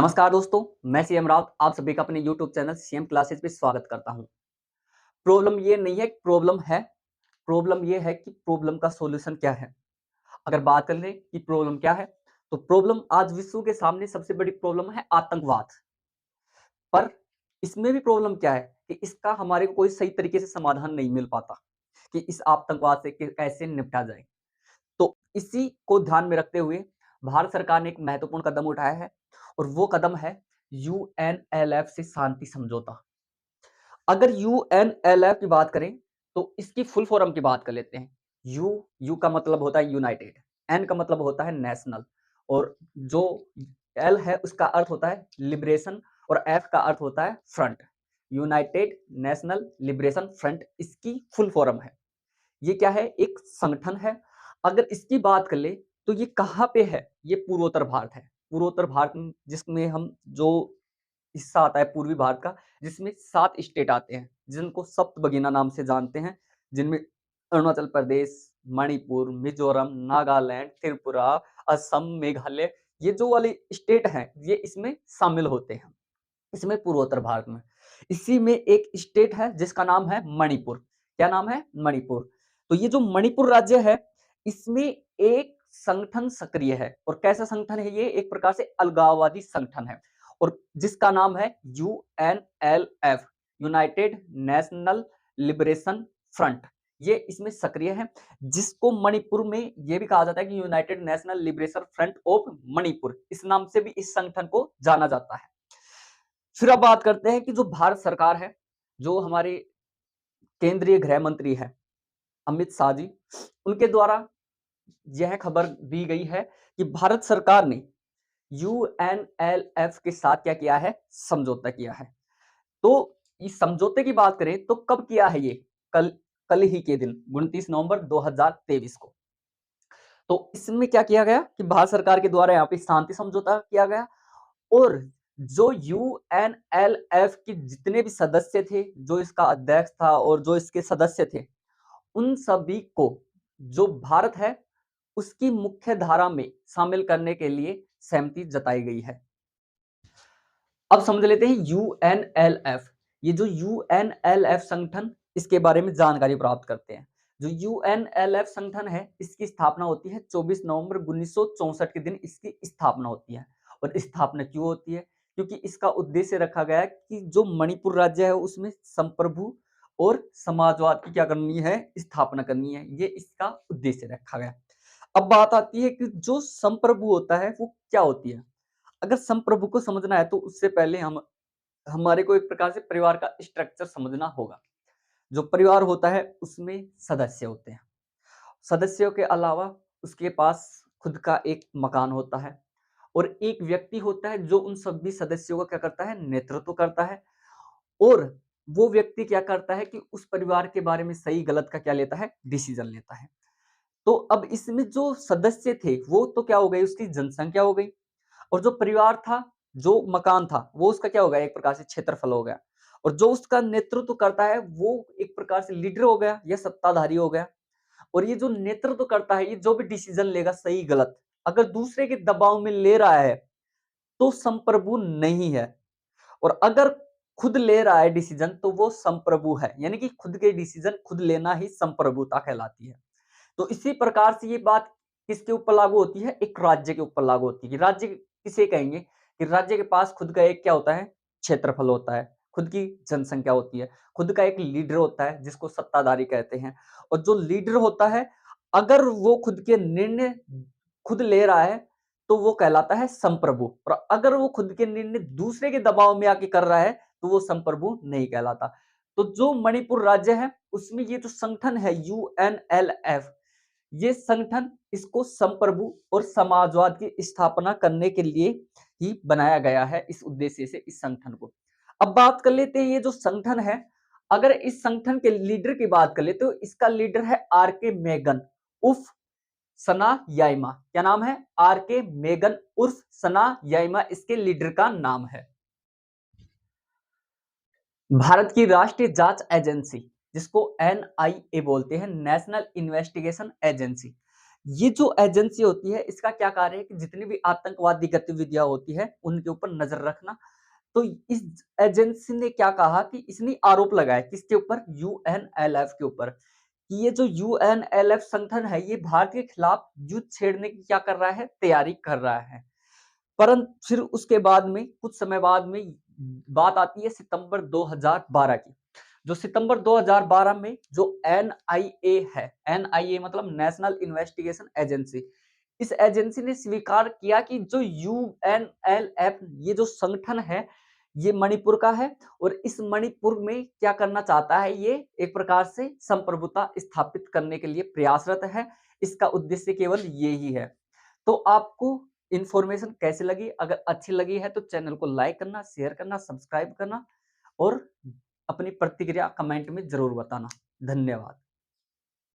नमस्कार दोस्तों, मैं सीएम राउत आप सभी का अपने यूट्यूब चैनल सीएम क्लासेस पे स्वागत करता हूं। प्रॉब्लम ये नहीं है कि प्रॉब्लम है, प्रॉब्लम ये है कि प्रॉब्लम का सॉल्यूशन क्या है। अगर बात कर लें कि प्रॉब्लम क्या है, तो प्रॉब्लम आज विश्व के सामने सबसे बड़ी प्रॉब्लम है आतंकवाद। पर इसमें भी प्रॉब्लम क्या है कि इसका हमारे को कोई सही तरीके से समाधान नहीं मिल पाता कि इस आतंकवाद से कैसे निपटा जाए। तो इसी को ध्यान में रखते हुए भारत सरकार ने एक महत्वपूर्ण कदम उठाया है और वो कदम है यूएनएलएफ से शांति समझौता। अगर यूएनएलएफ की बात करें तो इसकी फुल फॉर्म की बात कर लेते हैं। यू का मतलब होता है यूनाइटेड, एन का मतलब होता है नेशनल और जो एल है उसका अर्थ होता है लिबरेशन और एफ का अर्थ होता है front. United national liberation front इसकी फुल फॉर्म है। ये क्या है? एक संगठन है। अगर इसकी बात कर ले तो ये कहाँ पे है? ये पूर्वोत्तर भारत है। पूर्वोत्तर भारत जिसमें हम जो हिस्सा आता है पूर्वी भारत का, जिसमें 7 स्टेट आते हैं जिनको सप्तबगीना नाम से जानते हैं, जिनमें अरुणाचल प्रदेश, मणिपुर, मिजोरम, नागालैंड, त्रिपुरा, असम, मेघालय, ये जो वाले स्टेट हैं ये इसमें शामिल होते हैं, इसमें पूर्वोत्तर भारत में। इसी में एक स्टेट है जिसका नाम है मणिपुर। क्या नाम है? मणिपुर। तो ये जो मणिपुर राज्य है इसमें एक संगठन सक्रिय है। और कैसा संगठन है ये? एक प्रकार से अलगाववादी संगठन है और जिसका नाम है UNLF, United national liberation front. ये इसमें सक्रिय है, जिसको मणिपुर में ये भी कहा जाता है कि United national liberation front of Manipur, इस नाम से भी इस संगठन को जाना जाता है। फिर अब बात करते हैं कि जो भारत सरकार है, जो हमारे केंद्रीय गृह मंत्री है अमित शाह जी, उनके द्वारा यह खबर दी गई है कि भारत सरकार ने यूएनएलएफ के साथ क्या किया है? समझौता किया है। तो इस समझौते की बात करें तो कब किया है ये? कल कल ही के दिन 29 नवंबर 2023 को। तो इसमें क्या किया गया कि भारत सरकार के द्वारा यहाँ पे शांति समझौता किया गया और जो यूएनएलएफ के जितने भी सदस्य थे, जो इसका अध्यक्ष था और जो इसके सदस्य थे, उन सभी को जो भारत है उसकी मुख्य धारा में शामिल करने के लिए सहमति जताई गई है। अब समझ लेते हैं यूएनएलएफ। ये जो यूएनएलएफ संगठन, इसके बारे में जानकारी प्राप्त करते हैं। जो यूएनएलएफ संगठन है इसकी स्थापना होती है 24 नवंबर 1964 के दिन इसकी स्थापना होती है। और स्थापना क्यों होती है? क्योंकि इसका उद्देश्य रखा गया है कि जो मणिपुर राज्य है उसमें संप्रभु और समाजवाद की क्या करनी है? स्थापना करनी है। ये इसका उद्देश्य रखा गया। अब बात आती है कि जो संप्रभु होता है वो क्या होती है। अगर संप्रभु को समझना है तो उससे पहले हम हमारे को एक प्रकार से परिवार का स्ट्रक्चर समझना होगा। जो परिवार होता है उसमें सदस्य होते हैं। सदस्यों के अलावा उसके पास खुद का एक मकान होता है और एक व्यक्ति होता है जो उन सभी सदस्यों का क्या करता है? नेतृत्व करता है। और वो व्यक्ति क्या करता है कि उस परिवार के बारे में सही गलत का क्या लेता है? डिसीजन लेता है। तो अब इसमें जो सदस्य थे वो तो क्या हो गई? उसकी जनसंख्या हो गई। और जो परिवार था, जो मकान था, वो उसका क्या हो गया? एक प्रकार से क्षेत्रफल हो गया। और जो उसका नेतृत्व करता है वो एक प्रकार से लीडर हो गया या सत्ताधारी हो गया। और ये जो नेतृत्व करता है, ये जो भी डिसीजन लेगा सही गलत, अगर दूसरे के दबाव में ले रहा है तो संप्रभु नहीं है। और अगर खुद ले रहा है डिसीजन तो वो संप्रभु है। यानी कि खुद के डिसीजन खुद लेना ही संप्रभुता कहलाती है। तो इसी प्रकार से ये बात किसके ऊपर लागू होती है? एक राज्य के ऊपर लागू होती है। राज्य किसे कहेंगे? कि राज्य के पास खुद का एक क्या होता है? क्षेत्रफल होता है, खुद की जनसंख्या होती है, खुद का एक लीडर होता है जिसको सत्ताधारी कहते हैं। और जो लीडर होता है अगर वो खुद के निर्णय खुद ले रहा है तो वो कहलाता है संप्रभु। और अगर वो खुद के निर्णय दूसरे के दबाव में आके कर रहा है तो वो संप्रभु नहीं कहलाता। तो जो मणिपुर राज्य है उसमें ये जो संगठन है यूएनएलएफ, ये संगठन इसको संप्रभु और समाजवाद की स्थापना करने के लिए ही बनाया गया है, इस उद्देश्य से इस संगठन को। अब बात कर लेते हैं ये जो संगठन है, अगर इस संगठन के लीडर की बात कर ले तो इसका लीडर है आर के मेगन उर्फ सना याइमा। क्या नाम है? आर के मेगन उर्फ सना याइमा इसके लीडर का नाम है। भारत की राष्ट्रीय जांच एजेंसी जिसको एनआईए बोलते हैं, नेशनल इन्वेस्टिगेशन एजेंसी, ये जो एजेंसी होती है इसका क्या कार्य है कि जितनी भी आतंकवादी गतिविधियां होती है उनके ऊपर नजर रखना। तो इस एजेंसी ने क्या कहा कि इसने आरोप लगाया किसके ऊपर, यूएनएलएफ के ऊपर, कि ये जो यूएनएलएफ संगठन है ये भारत के खिलाफ युद्ध छेड़ने की क्या कर रहा है, तैयारी कर रहा है। परंतु फिर उसके बाद में कुछ समय बाद में बात आती है सितंबर 2012 की। जो सितंबर 2012 में जो एनआईए है, एनआईए मतलब नेशनल इन्वेस्टिगेशन एजेंसी, इस एजेंसी ने स्वीकार किया कि जो यूएनएलएफ ये जो संगठन है ये मणिपुर का है और इस मणिपुर में क्या करना चाहता है, ये एक प्रकार से संप्रभुता स्थापित करने के लिए प्रयासरत है। इसका उद्देश्य केवल ये ही है। तो आपको इन्फॉर्मेशन कैसी लगी? अगर अच्छी लगी है तो चैनल को लाइक करना, शेयर करना, सब्सक्राइब करना और अपनी प्रतिक्रिया कमेंट में जरूर बताना। धन्यवाद।